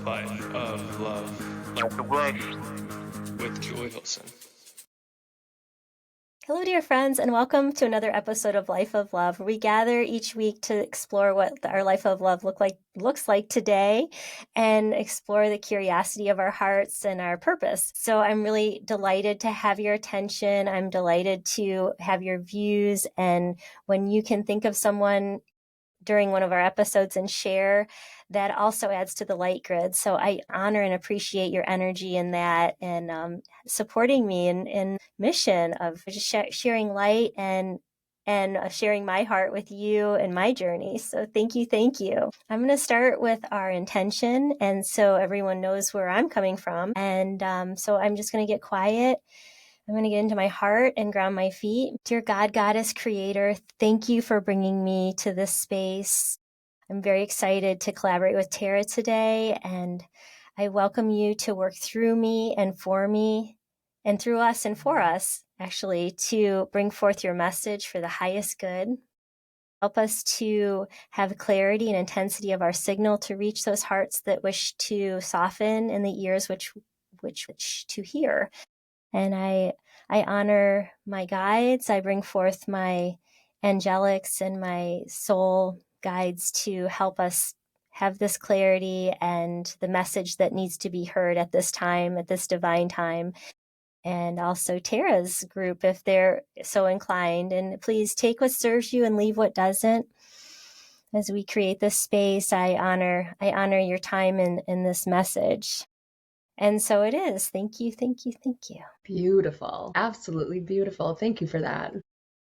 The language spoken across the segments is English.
Life of Love with Julie Hilsen. Hello, dear friends, and welcome to another episode of Life of Love, where we gather each week to explore what our life of love looks like today and explore the curiosity of our hearts and our purpose. So I'm really delighted to have your attention. I'm delighted to have your views. And when you can think of someone during one of our episodes and share, that also adds to the light grid. So I honor and appreciate your energy in that and supporting me in mission of just sharing light and sharing my heart with you and my journey. So thank you. Thank you. I'm going to start with our intention. And so everyone knows where I'm coming from. And so I'm just going to get quiet. I'm going to get into my heart and ground my feet. Dear God, Goddess, Creator, thank you for bringing me to this space. I'm very excited to collaborate with Tara today, and I welcome you to work through me and for me, and through us and for us, actually, to bring forth your message for the highest good. Help us to have clarity and intensity of our signal to reach those hearts that wish to soften and the ears which wish to hear. And I honor my guides. I bring forth my angelics and my soul guides to help us have this clarity and the message that needs to be heard at this time, at this divine time. And also Tara's group, if they're so inclined. And please take what serves you and leave what doesn't. As we create this space, I honor your time in this message. And so it is. Thank you, thank you, thank you. Beautiful. Absolutely beautiful. Thank you for that.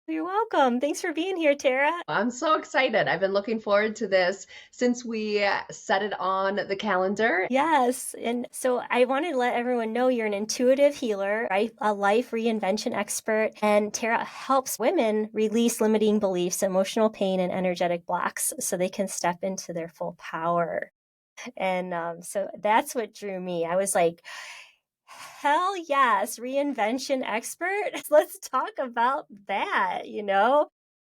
You're welcome. Thanks for being here, Tara. I'm so excited. I've been looking forward to this since we set it on the calendar. Yes. And so I wanted to let everyone know you're an intuitive healer, right? A life reinvention expert. And Tara helps women release limiting beliefs, emotional pain, and energetic blocks so they can step into their full power. And so that's what drew me. I was like, hell yes, reinvention expert. Let's talk about that,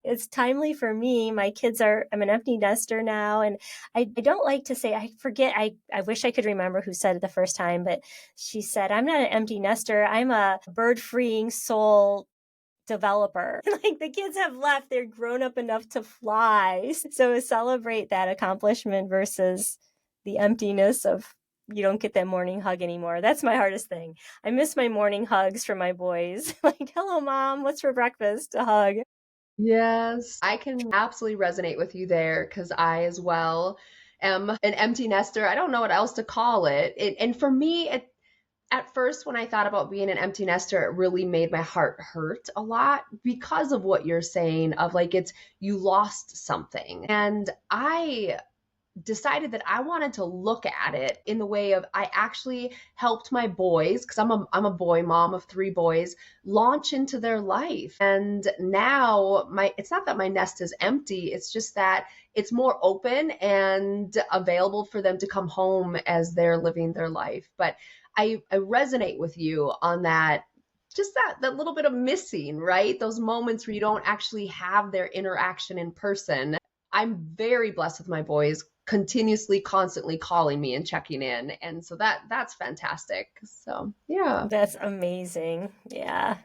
It's timely for me. I'm an empty nester now. And I don't like to say, I wish I could remember who said it the first time, but she said, I'm not an empty nester. I'm a bird freeing soul developer. Like the kids have left, they're grown up enough to fly. So celebrate that accomplishment versus the emptiness of you don't get that morning hug anymore. That's my hardest thing. I miss my morning hugs from my boys. Like, hello, mom, what's for breakfast? A hug. Yes, I can absolutely resonate with you there because I as well am an empty nester. I don't know what else to call it. And for me, at first, when I thought about being an empty nester, it really made my heart hurt a lot because of what you're saying of like you lost something. And I decided that I wanted to look at it in the way of I actually helped my boys because I'm a boy mom of 3 boys launch into their life. And now it's not that my nest is empty, it's just that it's more open and available for them to come home as they're living their life. But I resonate with you on that, just that little bit of missing, right? Those moments where you don't actually have their interaction in person. I'm very blessed with my boys continuously, constantly calling me and checking in. And so that's fantastic. So yeah. That's amazing. Yeah.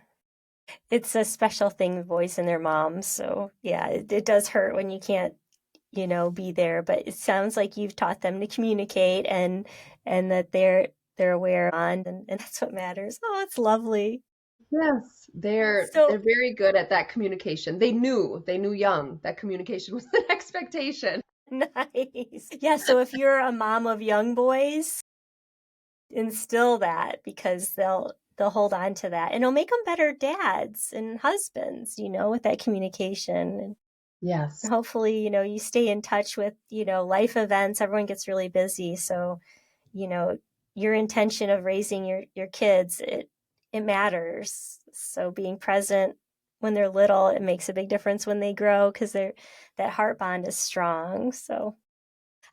It's a special thing, voice and their moms. So yeah, it does hurt when you can't, be there, but it sounds like you've taught them to communicate and that they're aware and that's what matters. Oh, it's lovely. Yes, they're So very good at that communication. They knew young that communication was an expectation. nice. Yeah, so if you're a mom of young boys, instill that because they'll hold on to that and it'll make them better dads and husbands, with that communication. And Yes. hopefully, you stay in touch with, life events. Everyone gets really busy. So, your intention of raising your kids, it matters. So being present when they're little, it makes a big difference when they grow because that heart bond is strong. So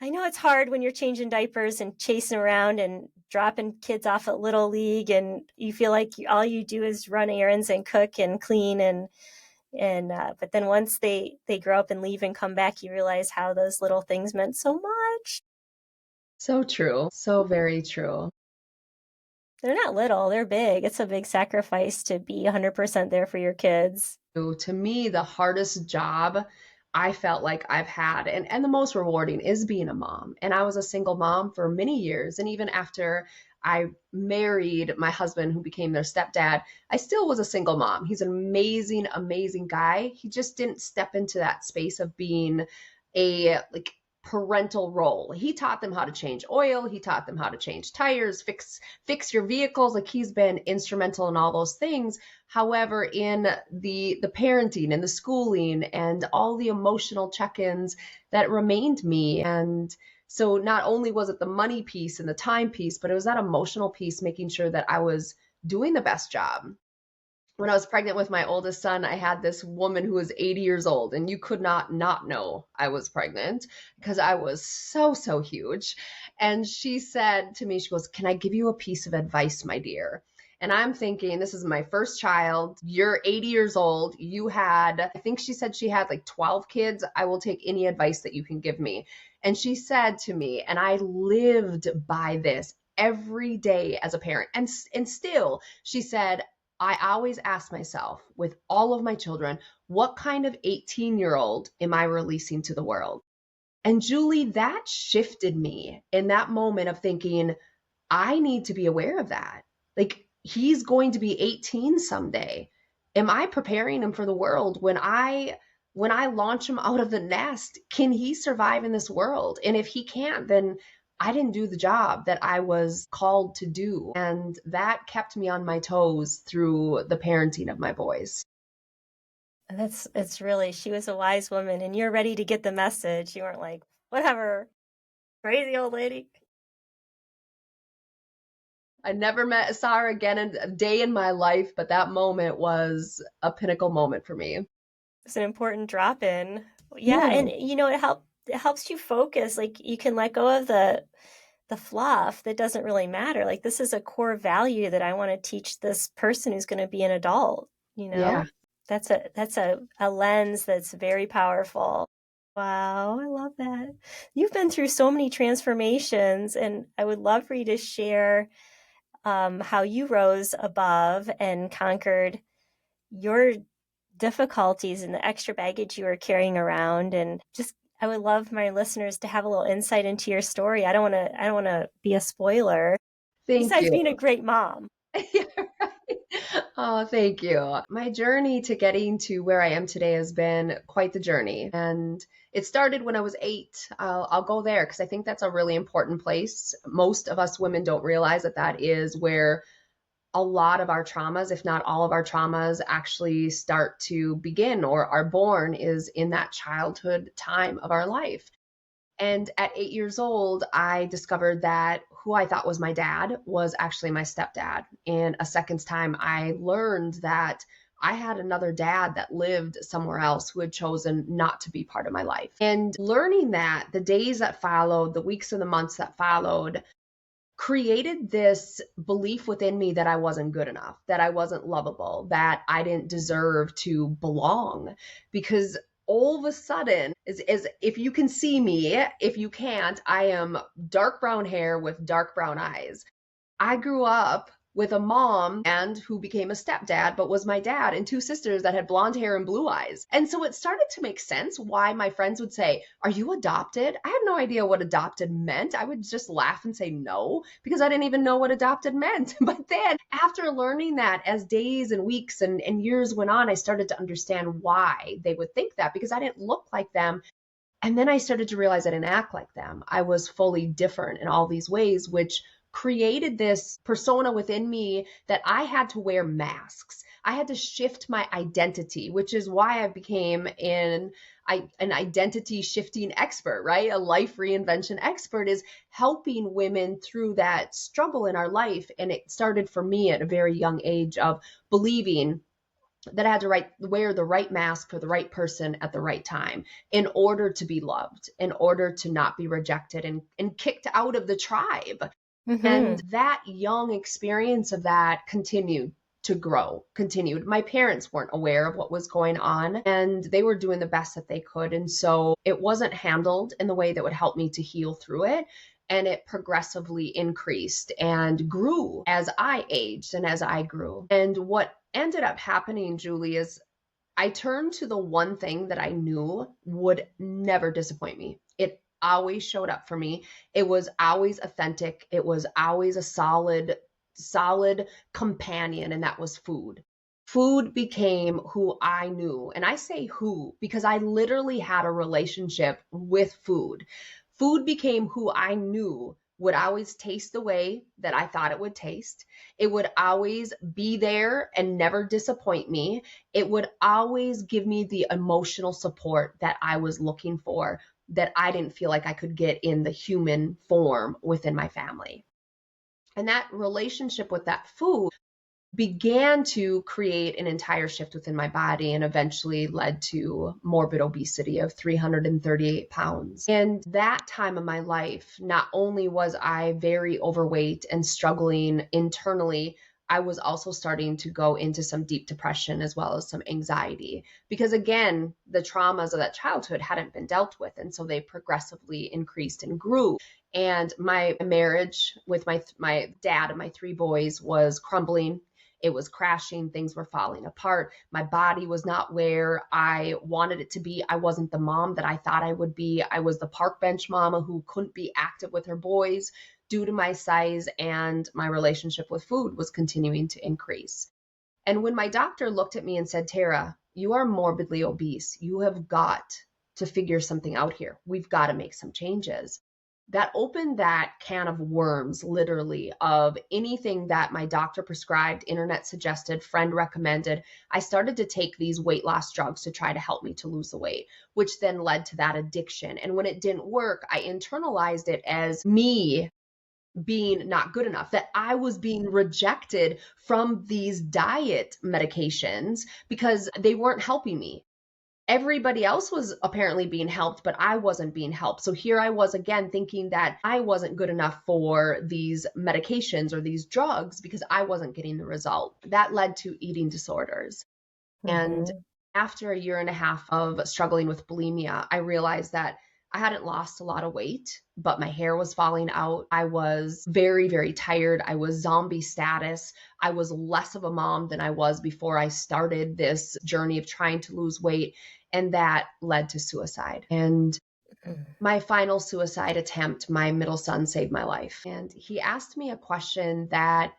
I know it's hard when you're changing diapers and chasing around and dropping kids off at Little League and you feel like all you do is run errands and cook and clean but then once they grow up and leave and come back, you realize how those little things meant so much. So true. So very true. They're not little, they're big. It's a big sacrifice to be 100% there for your kids. To me, the hardest job I felt like I've had and the most rewarding is being a mom. And I was a single mom for many years. And even after I married my husband, who became their stepdad, I still was a single mom. He's an amazing, amazing guy. He just didn't step into that space of being a like parental role. He taught them how to change oil, he taught them how to change tires, fix your vehicles. Like he's been instrumental in all those things. However, in the parenting and the schooling and all the emotional check-ins, that remained me. And so not only was it the money piece and the time piece, but it was that emotional piece, making sure that I was doing the best job. When I was pregnant with my oldest son, I had this woman who was 80 years old, and you could not know I was pregnant because I was so, so huge. And she said to me, she goes, "Can I give you a piece of advice, my dear?" And I'm thinking, this is my first child. You're 80 years old. You had, I think she said she had like 12 kids. I will take any advice that you can give me. And she said to me, and I lived by this every day as a parent. And still, she said, I always ask myself with all of my children, what kind of 18-year-old am I releasing to the world? And Julie, that shifted me in that moment of thinking, I need to be aware of that. Like, he's going to be 18 someday. Am I preparing him for the world? When I launch him out of the nest, can he survive in this world? And if he can't, then I didn't do the job that I was called to do. And that kept me on my toes through the parenting of my boys. It's really, she was a wise woman, and you're ready to get the message. You weren't like, whatever, crazy old lady. I never saw her again a day in my life, but that moment was a pinnacle moment for me. It's an important drop in. Yeah, and it helps you focus. Like you can let go of the fluff that doesn't really matter. Like this is a core value that I want to teach this person who's going to be an adult, you know? Yeah. That's a lens that's very powerful. Wow, I love that. You've been through so many transformations, and I would love for you to share how you rose above and conquered your difficulties and the extra baggage you were carrying around. And just, I would love my listeners to have a little insight into your story. I don't want to be a spoiler. Thank Besides you. being a great mom. Oh, thank you. My journey to getting to where I am today has been quite the journey. And it started when I was 8. I'll go there because I think that's a really important place. Most of us women don't realize that that is where a lot of our traumas, if not all of our traumas, actually start to begin or are born, is in that childhood time of our life. And at 8 years old, I discovered that who I thought was my dad was actually my stepdad. And a second time, I learned that I had another dad that lived somewhere else who had chosen not to be part of my life. And learning that, the days that followed, the weeks and the months that followed, created this belief within me that I wasn't good enough, that I wasn't lovable, that I didn't deserve to belong. Because all of a sudden, is if you can see me, if you can't, I am dark brown hair with dark brown eyes. I grew up with a mom and who became a stepdad, but was my dad, and 2 sisters that had blonde hair and blue eyes. And so it started to make sense why my friends would say, "Are you adopted?" I had no idea what adopted meant. I would just laugh and say no, because I didn't even know what adopted meant. But then after learning that, as days and weeks and years went on, I started to understand why they would think that, because I didn't look like them. And then I started to realize I didn't act like them. I was fully different in all these ways, which created this persona within me that I had to wear masks. I had to shift my identity, which is why I became an identity shifting expert, right? A life reinvention expert, is helping women through that struggle in our life. And it started for me at a very young age of believing that I had to wear the right mask for the right person at the right time in order to be loved, in order to not be rejected and kicked out of the tribe. Mm-hmm. And that young experience of that continued. My parents weren't aware of what was going on, and they were doing the best that they could. And so it wasn't handled in the way that would help me to heal through it. And it progressively increased and grew as I aged and as I grew. And what ended up happening, Julie, is I turned to the one thing that I knew would never disappoint me. It always showed up for me. It was always authentic. It was always a solid companion, and that was food. Food became who I knew. And I say who because I literally had a relationship with food. Food became who I knew would always taste the way that I thought it would taste. It would always be there and never disappoint me. It would always give me the emotional support that I was looking for, that I didn't feel like I could get in the human form within my family. And that relationship with that food began to create an entire shift within my body and eventually led to morbid obesity of 338 pounds. And that time of my life, not only was I very overweight and struggling internally, I was also starting to go into some deep depression as well as some anxiety because, again, the traumas of that childhood hadn't been dealt with. And so they progressively increased and grew. And my marriage with my dad and my 3 boys was crumbling. It was crashing. Things were falling apart. My body was not where I wanted it to be. I wasn't the mom that I thought I would be. I was the park bench mama who couldn't be active with her boys due to my size, and my relationship with food was continuing to increase. And when my doctor looked at me and said, Tara, you are morbidly obese. You have got to figure something out here. We've got to make some changes. That opened that can of worms, literally, of anything that my doctor prescribed, internet suggested, friend recommended. I started to take these weight loss drugs to try to help me to lose the weight, which then led to that addiction. And when it didn't work, I internalized it as me being not good enough, that I was being rejected from these diet medications because they weren't helping me. Everybody else was apparently being helped, but I wasn't being helped. So here I was again thinking that I wasn't good enough for these medications or these drugs because I wasn't getting the result. That led to eating disorders. And after a year and a half of struggling with bulimia, I realized that I hadn't lost a lot of weight, but my hair was falling out. I was very, very tired. I was zombie status. I was less of a mom than I was before I started this journey of trying to lose weight. And that led to suicide. And my final suicide attempt, my middle son saved my life. And he asked me a question that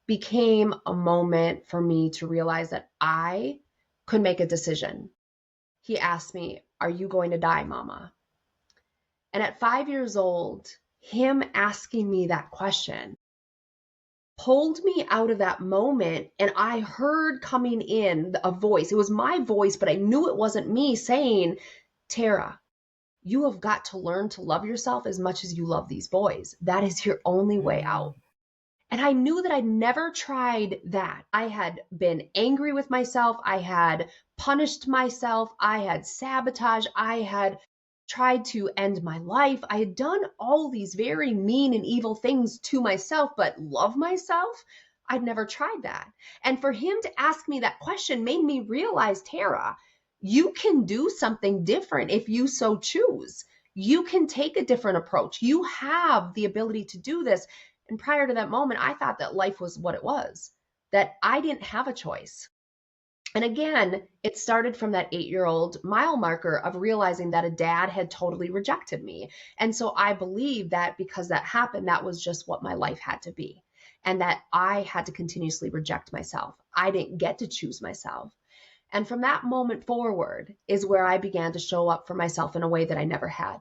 became a moment for me to realize that I could make a decision. He asked me, "Are you going to die, Mama?" And at 5 years old, him asking me that question pulled me out of that moment. And I heard coming in a voice. It was my voice, but I knew it wasn't me saying, Tara, you have got to learn to love yourself as much as you love these boys. That is your only way out. And I knew that I'd never tried that. I had been angry with myself. I had punished myself. I had sabotaged. I had tried to end my life. I had done all these very mean and evil things to myself, but love myself? I'd never tried that. And for him to ask me that question made me realize, Tara, you can do something different if you so choose. You can take a different approach. You have the ability to do this. And prior to that moment, I thought that life was what it was, that I didn't have a choice. And again, it started from that 8-year-old mile marker of realizing that a dad had totally rejected me. And so I believe that because that happened, that was just what my life had to be. And that I had to continuously reject myself. I didn't get to choose myself. And from that moment forward is where I began to show up for myself in a way that I never had.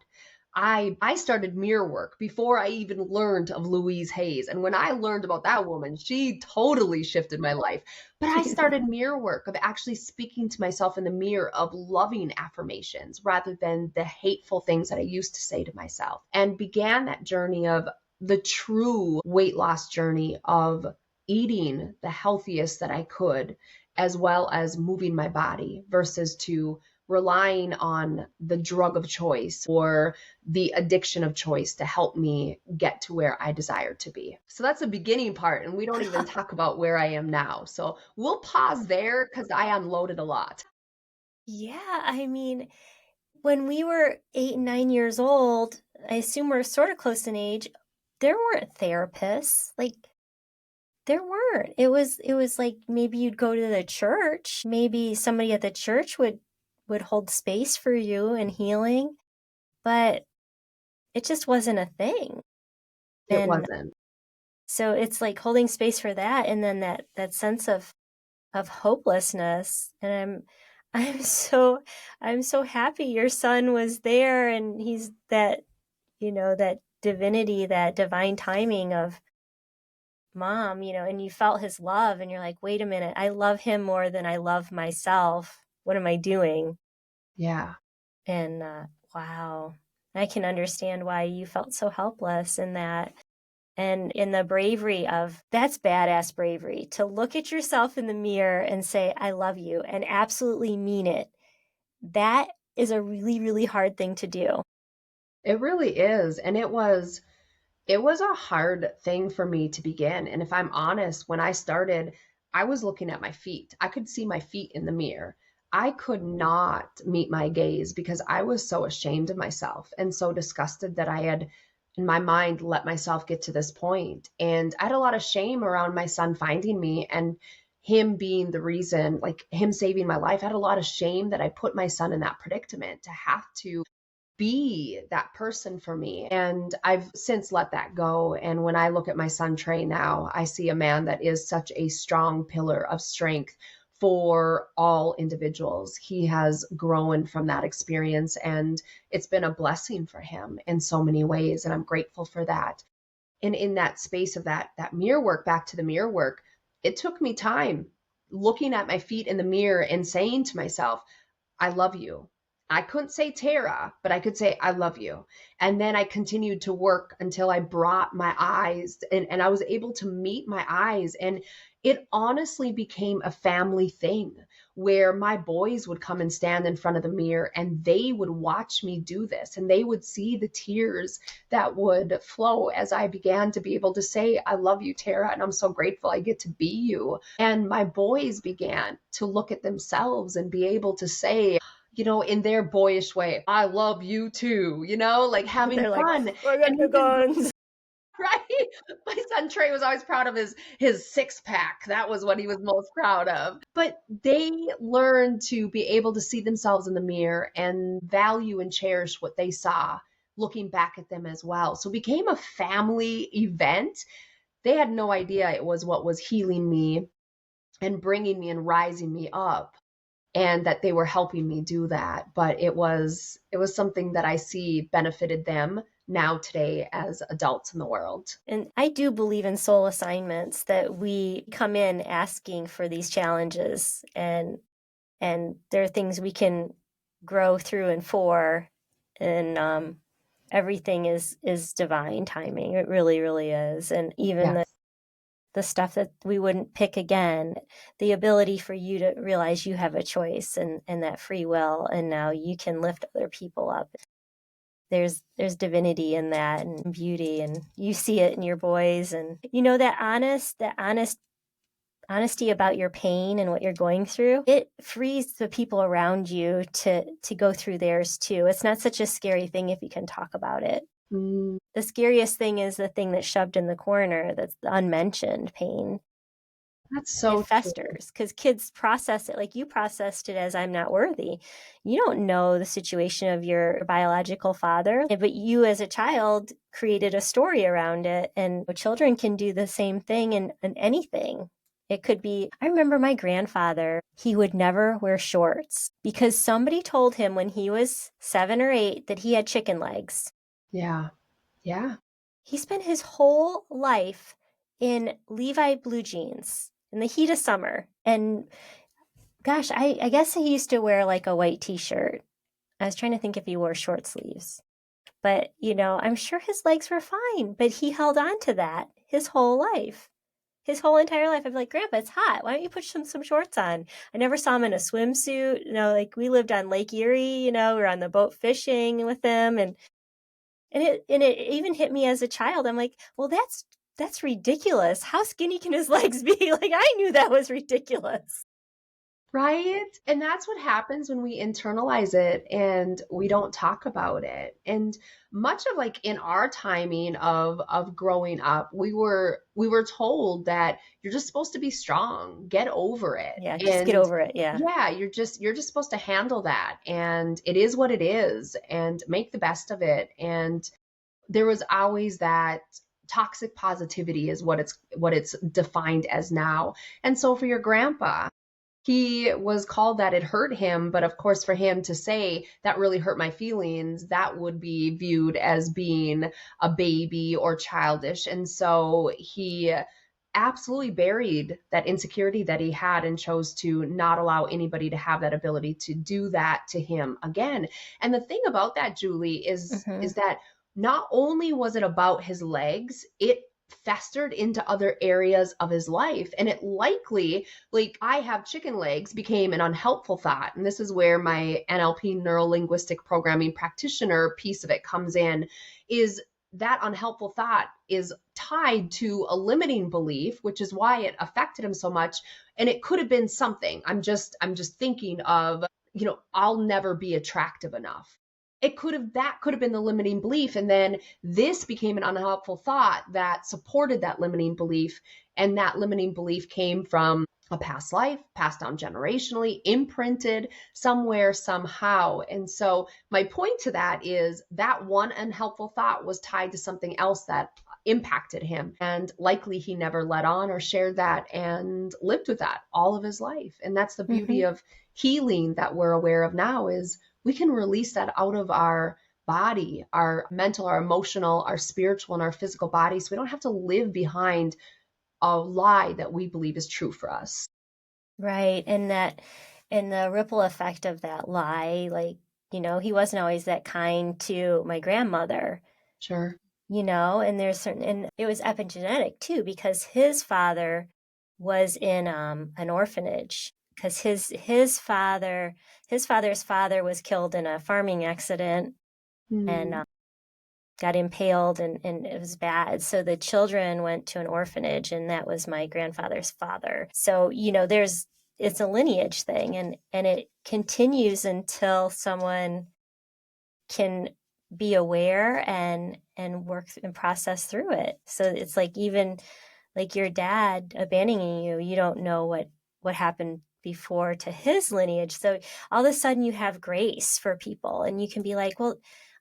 I started mirror work before I even learned of Louise Hayes. And when I learned about that woman, she totally shifted my life. But I started mirror work of actually speaking to myself in the mirror of loving affirmations rather than the hateful things that I used to say to myself, and began that journey of the true weight loss journey of eating the healthiest that I could, as well as moving my body versus to relying on the drug of choice or the addiction of choice to help me get to where I desire to be. So that's the beginning part. And we don't even talk about where I am now. So we'll pause there because I unloaded a lot. Yeah, I mean, when we were 8 and 9 years old, I assume we're sort of close in age, there weren't therapists. Like, there weren't. It was like maybe you'd go to the church. Maybe somebody at the church would hold space for you in healing, but it just wasn't a thing. It And wasn't. so it's like holding space for that, and then that sense of hopelessness. And I'm so happy your son was there, and he's that, that divinity, that divine timing of mom, and you felt his love, and you're like, wait a minute, I love him more than I love myself. What am I doing? Yeah. And wow, I can understand why you felt so helpless in that. And in the bravery of, that's badass bravery, to look at yourself in the mirror and say, I love you, and absolutely mean it. That is a really, really hard thing to do. It really is. And it was a hard thing for me to begin. And if I'm honest, when I started, I was looking at my feet. I could see my feet in the mirror. I could not meet my gaze because I was so ashamed of myself and so disgusted that I had, in my mind, let myself get to this point. And I had a lot of shame around my son finding me and him being the reason, like him saving my life. I had a lot of shame that I put my son in that predicament to have to be that person for me. And I've since let that go. And when I look at my son Trey now, I see a man that is such a strong pillar of strength for all individuals. He has grown from that experience, and it's been a blessing for him in so many ways. And I'm grateful for that. And in that space of that mirror work, back to the mirror work, it took me time looking at my feet in the mirror and saying to myself, I love you. I couldn't say Tara, but I could say, I love you. And then I continued to work until I brought my eyes and I was able to meet my eyes. And it honestly became a family thing where my boys would come and stand in front of the mirror and they would watch me do this, and they would see the tears that would flow as I began to be able to say, I love you, Tara, and I'm so grateful I get to be you. And my boys began to look at themselves and be able to say, in their boyish way, I love you too, like having They're like, fun. I got And the guns. right? My son Trey was always proud of his six pack. That was what he was most proud of. But they learned to be able to see themselves in the mirror and value and cherish what they saw looking back at them as well. So it became a family event. They had no idea it was what was healing me and bringing me and rising me up, and that they were helping me do that. But it was something that I see benefited them now today as adults in the world. And I do believe in soul assignments, that we come in asking for these challenges, and there are things we can grow through and for, and everything is divine timing. It really, really is. And even Yes. the stuff that we wouldn't pick again, the ability for you to realize you have a choice and that free will, and now you can lift other people up. There's divinity in that, and beauty, and you see it in your boys, and that honesty about your pain and what you're going through. It frees the people around you to go through theirs too. It's not such a scary thing if you can talk about it. Mm, The scariest thing is the thing that's shoved in the corner, that's the unmentioned pain. that's so It festers because kids process it like you processed it as, I'm not worthy. You don't know the situation of your biological father, but you as a child created a story around it. And children can do the same thing in anything. It could be, I remember my grandfather, he would never wear shorts because somebody told him when he was 7 or 8 that he had chicken legs. Yeah. Yeah. He spent his whole life in Levi blue jeans in the heat of summer. And gosh, I guess he used to wear like a white t-shirt. I was trying to think if he wore short sleeves. But, I'm sure his legs were fine, but he held on to that his whole life. His whole entire life. I'm like, Grandpa, it's hot. Why don't you put some shorts on? I never saw him in a swimsuit. Like we lived on Lake Erie, we were on the boat fishing with him, and it even hit me as a child. I'm like, well, that's ridiculous. How skinny can his legs be? Like, I knew that was ridiculous. Right? And that's what happens when we internalize it and we don't talk about it. And much of like in our timing of growing up, we were told that you're just supposed to be strong, get over it. Yeah, just get And over it. Yeah. yeah, you're just supposed to handle that, and it is what it is, and make the best of it. And there was always that toxic positivity is what it's defined as now. And so for your grandpa, he was called that, it hurt him, but of course for him to say that really hurt my feelings, that would be viewed as being a baby or childish. And so he absolutely buried that insecurity that he had and chose to not allow anybody to have that ability to do that to him again. And the thing about that, Julie, is that not only was it about his legs, it festered into other areas of his life. And it likely, like, I have chicken legs became an unhelpful thought. And this is where my NLP, neuro linguistic programming practitioner piece of it comes in, is that unhelpful thought is tied to a limiting belief, which is why it affected him so much. And it could have been something. I'm just thinking of, I'll never be attractive enough. That could have been the limiting belief. And then this became an unhelpful thought that supported that limiting belief. And that limiting belief came from a past life, passed down generationally, imprinted somewhere, somehow. And so my point to that is that one unhelpful thought was tied to something else that impacted him. And likely he never let on or shared that and lived with that all of his life. And that's the beauty of healing that we're aware of now, is we can release that out of our body, our mental, our emotional, our spiritual, and our physical body. So we don't have to live behind a lie that we believe is true for us. Right. And the ripple effect of that lie, like, he wasn't always that kind to my grandmother, Sure. and and it was epigenetic too, because his father was in an orphanage, because his father's father was killed in a farming accident and got impaled, and it was bad. So the children went to an orphanage, and that was my grandfather's father. So, it's a lineage thing, and it continues until someone can be aware and work and process through it. So it's like, even like your dad abandoning you, you don't know what happened before to his lineage. So all of a sudden you have grace for people, and you can be like, well,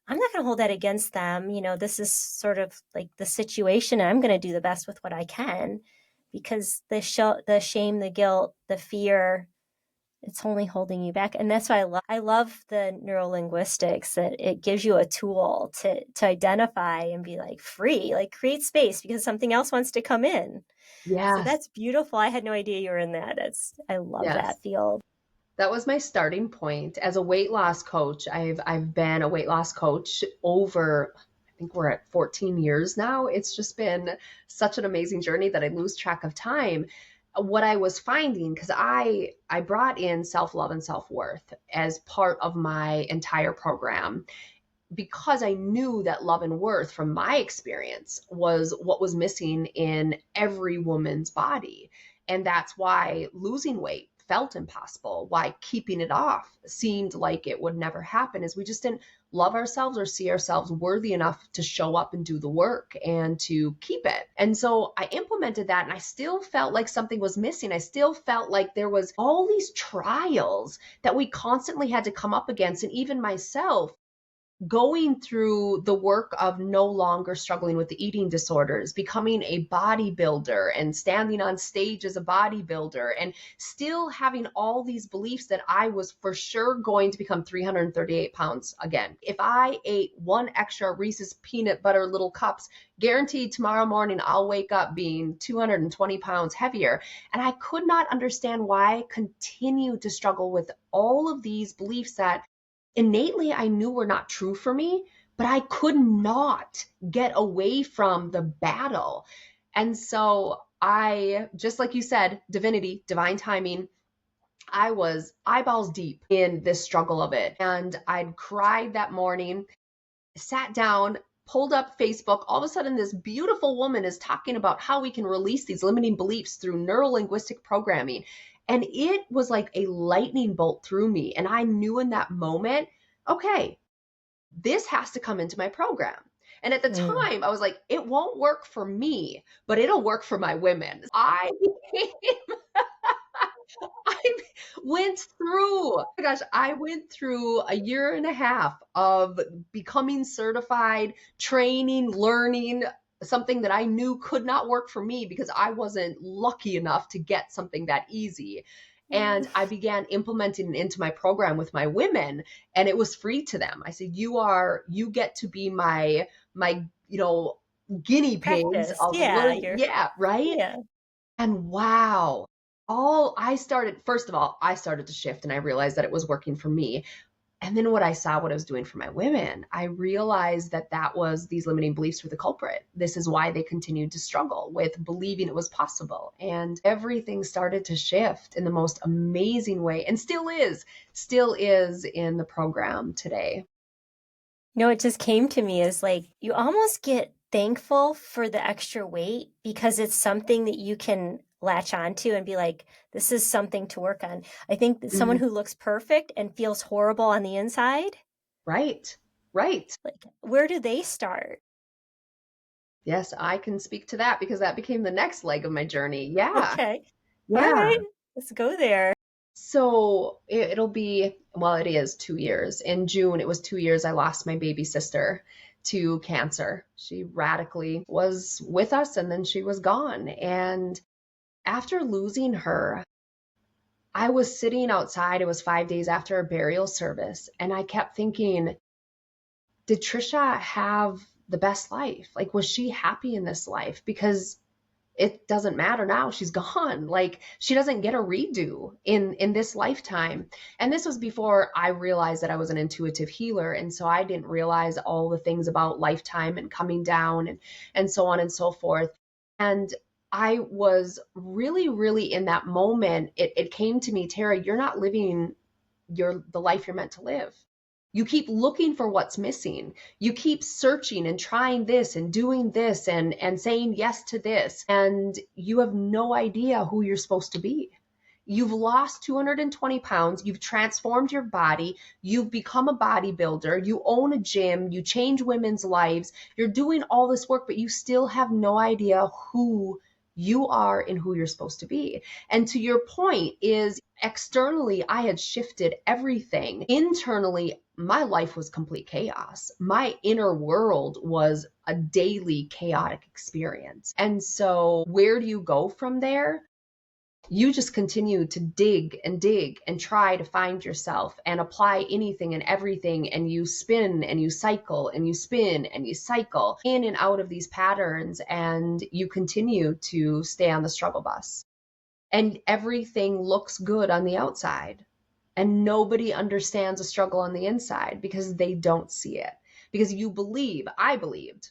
I'm not going to hold that against them. This is sort of like the situation, and I'm going to do the best with what I can, because the shame, the guilt, the fear, it's only holding you back. And that's why I love the neurolinguistics, that it gives you a tool to identify and be like free, like create space, because something else wants to come in. Yes. So that's beautiful. I had no idea you were in that. I love that field. That was my starting point as a weight loss coach. I've been a weight loss coach over, I think we're at 14 years now. It's just been such an amazing journey that I lose track of time. What I was finding, because I brought in self-love and self-worth as part of my entire program, because I knew that love and worth from my experience was what was missing in every woman's body. And that's why losing weight felt impossible, why keeping it off seemed like it would never happen, is we just didn't love ourselves or see ourselves worthy enough to show up and do the work and to keep it. And so I implemented that, and I still felt like something was missing. I still felt like there was all these trials that we constantly had to come up against. And even myself, going through the work of no longer struggling with the eating disorders, becoming a bodybuilder and standing on stage as a bodybuilder, and still having all these beliefs that I was for sure going to become 338 pounds again. If I ate one extra Reese's peanut butter little cups, guaranteed tomorrow morning I'll wake up being 220 pounds heavier. And I could not understand why I continued to struggle with all of these beliefs that innately I knew were not true for me, but I could not get away from the battle. And so I, just like you said, divinity, divine timing, I was eyeballs deep in this struggle of it. And I'd cried that morning, sat down, pulled up Facebook. All of a sudden, this beautiful woman is talking about how we can release these limiting beliefs through neuro-linguistic programming. And it was like a lightning bolt through me. And I knew in that moment, okay, this has to come into my program. And at the time, I was like, it won't work for me, but it'll work for my women. I went through, oh my gosh, I went through a year and a half of becoming certified, training, learning something that I knew could not work for me because I wasn't lucky enough to get something that easy. And I began implementing it into my program with my women, and it was free to them. I said, you get to be my, guinea pigs Practice. of learning. Yeah, right. Yeah. And wow, first of all, I started to shift and I realized that it was working for me. And then what I saw what I was doing for my women, I realized that was these limiting beliefs were the culprit. This is why they continued to struggle with believing it was possible. And everything started to shift in the most amazing way, and still is in the program today. It just came to me as like, you almost get thankful for the extra weight because it's something that you can latch onto and be like, this is something to work on. I think that someone who looks perfect and feels horrible on the inside. Right. Like, where do they start? Yes, I can speak to that because that became the next leg of my journey. Yeah. Okay. Yeah. All right. Let's go there. So it'll be, well, it is 2 years. In June, it was 2 years I lost my baby sister to cancer. She radically was with us and then she was gone. And after losing her, I was sitting outside. It was 5 days after a burial service. And I kept thinking, did Trisha have the best life? Like, was she happy in this life? Because it doesn't matter now. She's gone. Like, she doesn't get a redo in this lifetime. And this was before I realized that I was an intuitive healer. And so I didn't realize all the things about lifetime and coming down and so on and so forth. And I was really, really in that moment. It came to me, Tara, you're not living the life you're meant to live. You keep looking for what's missing. You keep searching and trying this and doing this and saying yes to this. And you have no idea who you're supposed to be. You've lost 220 pounds. You've transformed your body. You've become a bodybuilder. You own a gym. You change women's lives. You're doing all this work, but you still have no idea who you are and who you're supposed to be. And to your point is, externally, I had shifted everything. Internally, my life was complete chaos. My inner world was a daily chaotic experience. And so where do you go from there? You just continue to dig and try to find yourself and apply anything and everything. And you spin and you cycle and you spin and you cycle in and out of these patterns. And you continue to stay on the struggle bus. And everything looks good on the outside. And nobody understands a struggle on the inside because they don't see it. Because I believed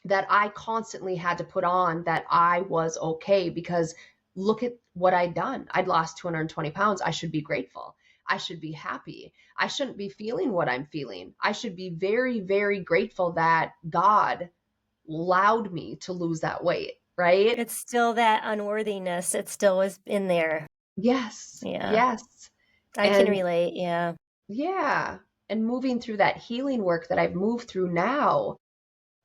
that I constantly had to put on that I was okay because look at what I'd done. I'd lost 220 pounds. I should be grateful. I should be happy. I shouldn't be feeling what I'm feeling. I should be very, very grateful that God allowed me to lose that weight, right? It's still that unworthiness. It still was in there. Yes. Yeah. Yes. I can relate. Yeah. Yeah. And moving through that healing work that I've moved through now,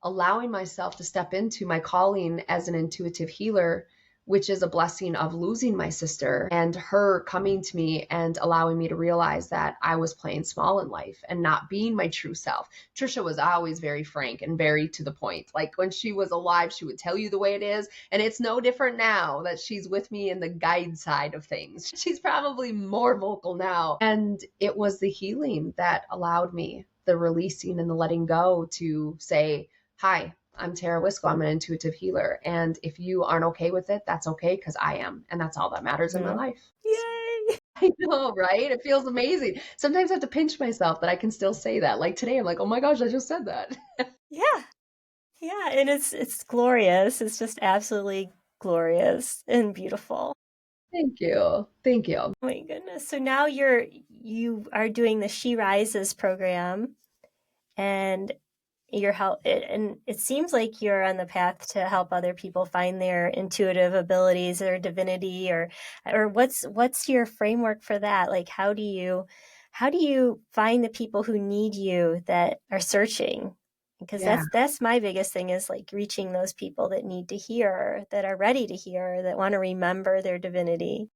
allowing myself to step into my calling as an intuitive healer, which is a blessing of losing my sister and her coming to me and allowing me to realize that I was playing small in life and not being my true self. Trisha was always very frank and very to the point. Like when she was alive, she would tell you the way it is. And it's no different now that she's with me in the guide side of things. She's probably more vocal now. And it was the healing that allowed me, the releasing and the letting go, to say, hi, I'm Tara Wiskow. I'm an intuitive healer. And if you aren't okay with it, that's okay, because I am. And that's all that matters in my life. Yay! I know, right? It feels amazing. Sometimes I have to pinch myself that I can still say that. Like today, I'm like, oh my gosh, I just said that. Yeah. Yeah. And it's glorious. It's just absolutely glorious and beautiful. Thank you. Thank you. Oh my goodness. So now you are doing the She Rises program, and your help, and it seems like you're on the path to help other people find their intuitive abilities or divinity, or what's your framework for that? Like, how do you find the people who need you, that are searching? Because Yeah. that's my biggest thing, is like reaching those people that need to hear, that are ready to hear, that want to remember their divinity.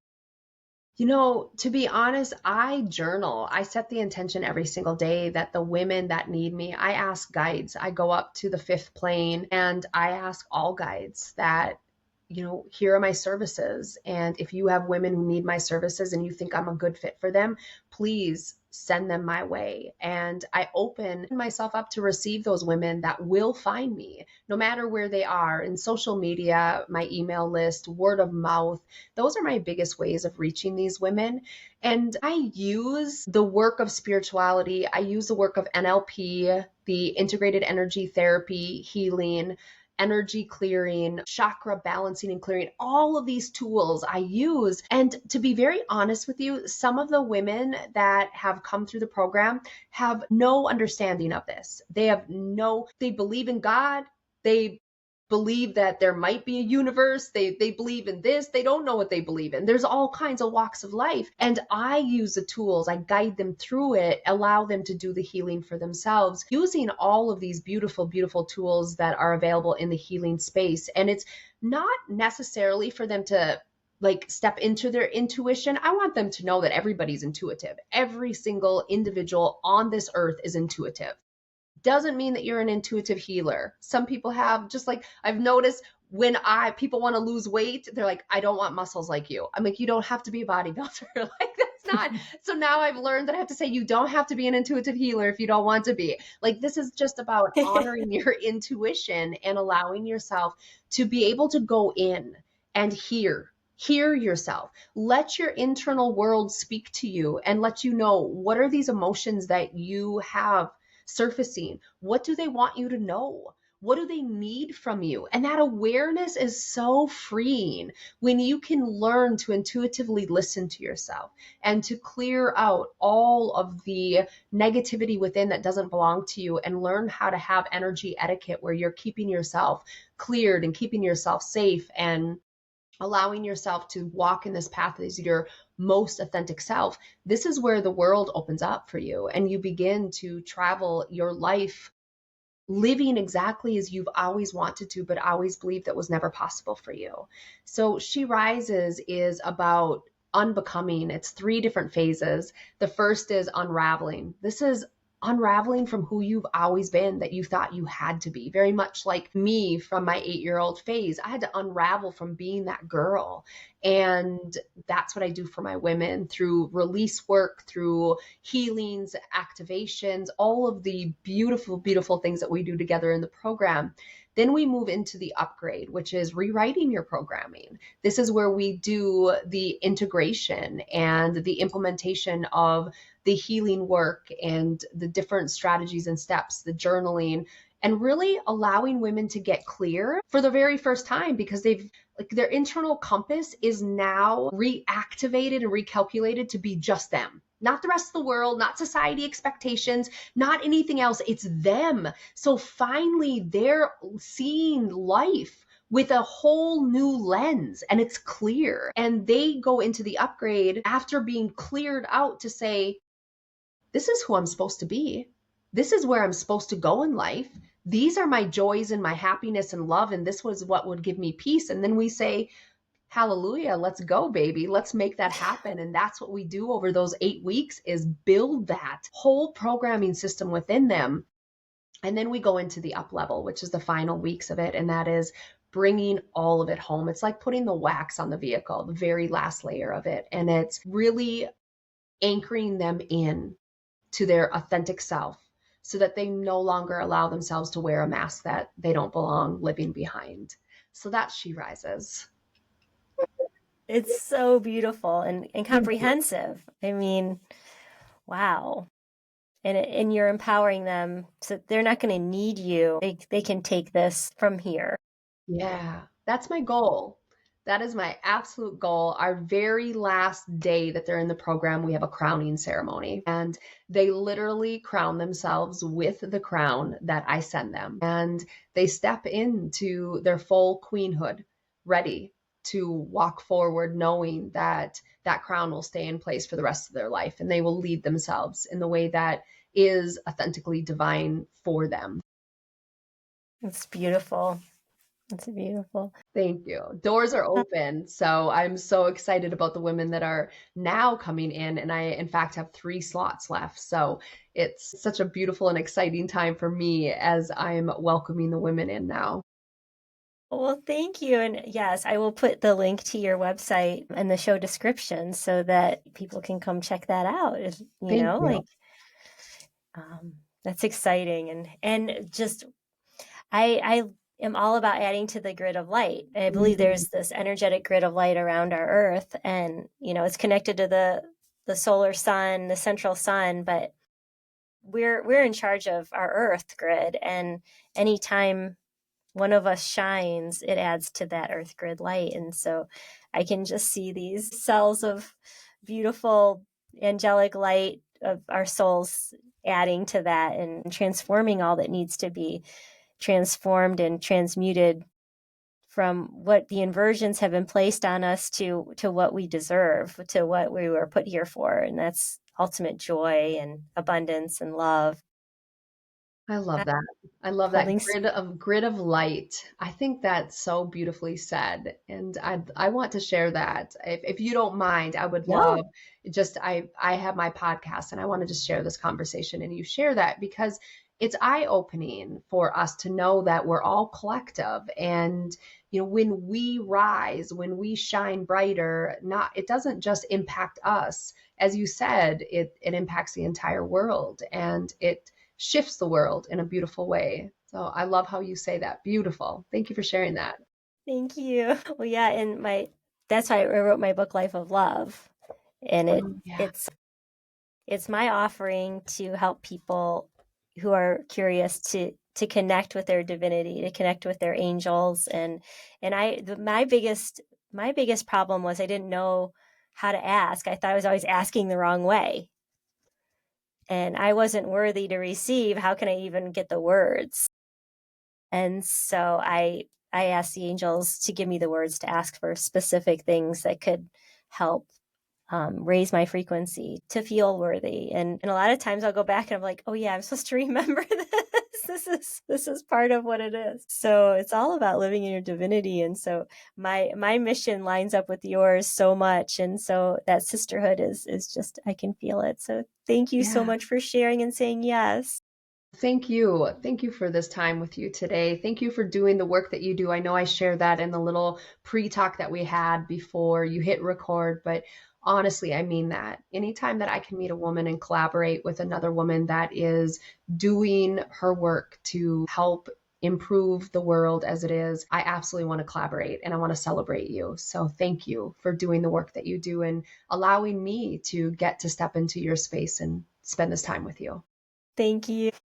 To be honest, I journal. I set the intention every single day that the women that need me, I ask guides. I go up to the fifth plane and I ask all guides that, here are my services. And if you have women who need my services and you think I'm a good fit for them, please send them my way. And I open myself up to receive those women that will find me, no matter where they are, in social media, my email list, word of mouth. Those are my biggest ways of reaching these women. And I use the work of spirituality, I use the work of NLP, the integrated energy therapy, healing, energy clearing, chakra balancing and clearing, all of these tools I use. And to be very honest with you, some of the women that have come through the program have no understanding of this. They believe in God. They believe that there might be a universe. They believe in this. They don't know what they believe in. There's all kinds of walks of life. And I use the tools, I guide them through it, allow them to do the healing for themselves using all of these beautiful, beautiful tools that are available in the healing space. And it's not necessarily for them to like step into their intuition. I want them to know that everybody's intuitive. Every single individual on this earth is intuitive. Doesn't mean that you're an intuitive healer. Some people have, just like I've noticed, when people want to lose weight, they're like, I don't want muscles like you. I'm like, you don't have to be a bodybuilder. Like, that's not. So now I've learned that I have to say, you don't have to be an intuitive healer if you don't want to be. Like, this is just about honoring your intuition and allowing yourself to be able to go in and hear yourself. Let your internal world speak to you and let you know, what are these emotions that you have surfacing? What do they want you to know? What do they need from you? And that awareness is so freeing when you can learn to intuitively listen to yourself and to clear out all of the negativity within that doesn't belong to you, and learn how to have energy etiquette where you're keeping yourself cleared and keeping yourself safe and allowing yourself to walk in this path as your most authentic self. This is where the world opens up for you and you begin to travel your life living exactly as you've always wanted to, but always believed that was never possible for you. So She Rises is about unbecoming. It's 3 different phases. The first is unraveling. This is unraveling from who you've always been, that you thought you had to be. Very much like me from my 8-year-old phase. I had to unravel from being that girl. And that's what I do for my women through release work, through healings, activations, all of the beautiful, beautiful things that we do together in the program. Then we move into the upgrade, which is rewriting your programming. This is where we do the integration and the implementation of the healing work and the different strategies and steps, the journaling, and really allowing women to get clear for the very first time, because their internal compass is now reactivated and recalculated to be just them. Not the rest of the world, not society expectations, not anything else. It's them. So finally they're seeing life with a whole new lens and it's clear. And they go into the upgrade after being cleared out to say, this is who I'm supposed to be. This is where I'm supposed to go in life. These are my joys and my happiness and love. And this was what would give me peace. And then we say, hallelujah, let's go, baby. Let's make that happen. And that's what we do over those 8 weeks, is build that whole programming system within them. And then we go into the up level, which is the final weeks of it. And that is bringing all of it home. It's like putting the wax on the vehicle, the very last layer of it. And it's really anchoring them in to their authentic self so that they no longer allow themselves to wear a mask that they don't belong living behind. So that's She Rises. It's so beautiful and comprehensive. I mean, wow. And you're empowering them so they're not going to need you. They can take this from here. Yeah, that's my goal. That is my absolute goal. Our very last day that they're in the program, we have a crowning ceremony, and they literally crown themselves with the crown that I send them. And they step into their full queenhood, ready to walk forward, knowing that that crown will stay in place for the rest of their life, and they will lead themselves in the way that is authentically divine for them. It's beautiful. It's beautiful. Thank you. Doors are open. So I'm so excited about the women that are now coming in. And I, in fact, have 3 slots left. So it's such a beautiful and exciting time for me as I'm welcoming the women in now. Well, thank you. And yes, I will put the link to your website in the show description so that people can come check that out. Thank you. Like, that's exciting. And just, I am all about adding to the grid of light. I believe there's this energetic grid of light around our earth, and, it's connected to the solar sun, the central sun, but we're in charge of our earth grid. And anytime one of us shines, it adds to that earth grid light. And so I can just see these cells of beautiful angelic light of our souls adding to that and transforming all that needs to be transformed and transmuted from what the inversions have been placed on us to what we deserve, to what we were put here for. And that's ultimate joy and abundance and love. I love that. I love that Holding grid of light. I think that's so beautifully said. And I want to share that. If you don't mind, I would No. love just I have my podcast and I want to just share this conversation and you share that because it's eye-opening for us to know that we're all collective. And when we rise, when we shine brighter, it doesn't just impact us. As you said, it impacts the entire world, and it shifts the world in a beautiful way. So I love how you say that. Beautiful. Thank you for sharing that. Thank you. Well, yeah, and that's why I wrote my book, Life of Love. And it's my offering to help people who are curious to connect with their divinity, to connect with their angels. And my biggest problem was I didn't know how to ask. I thought I was always asking the wrong way. And I wasn't worthy to receive. How can I even get the words? And so I asked the angels to give me the words to ask for specific things that could help raise my frequency to feel worthy. And a lot of times I'll go back and I'm like, oh yeah, I'm supposed to remember this. This is part of what it is. So it's all about living in your divinity. And so my mission lines up with yours so much. And so that sisterhood is just, I can feel it. So thank you so much for sharing and saying yes. Thank you. Thank you for this time with you today. Thank you for doing the work that you do. I know I shared that in the little pre-talk that we had before you hit record, but honestly, I mean that. Anytime that I can meet a woman and collaborate with another woman that is doing her work to help improve the world as it is, I absolutely want to collaborate and I want to celebrate you. So thank you for doing the work that you do and allowing me to get to step into your space and spend this time with you. Thank you.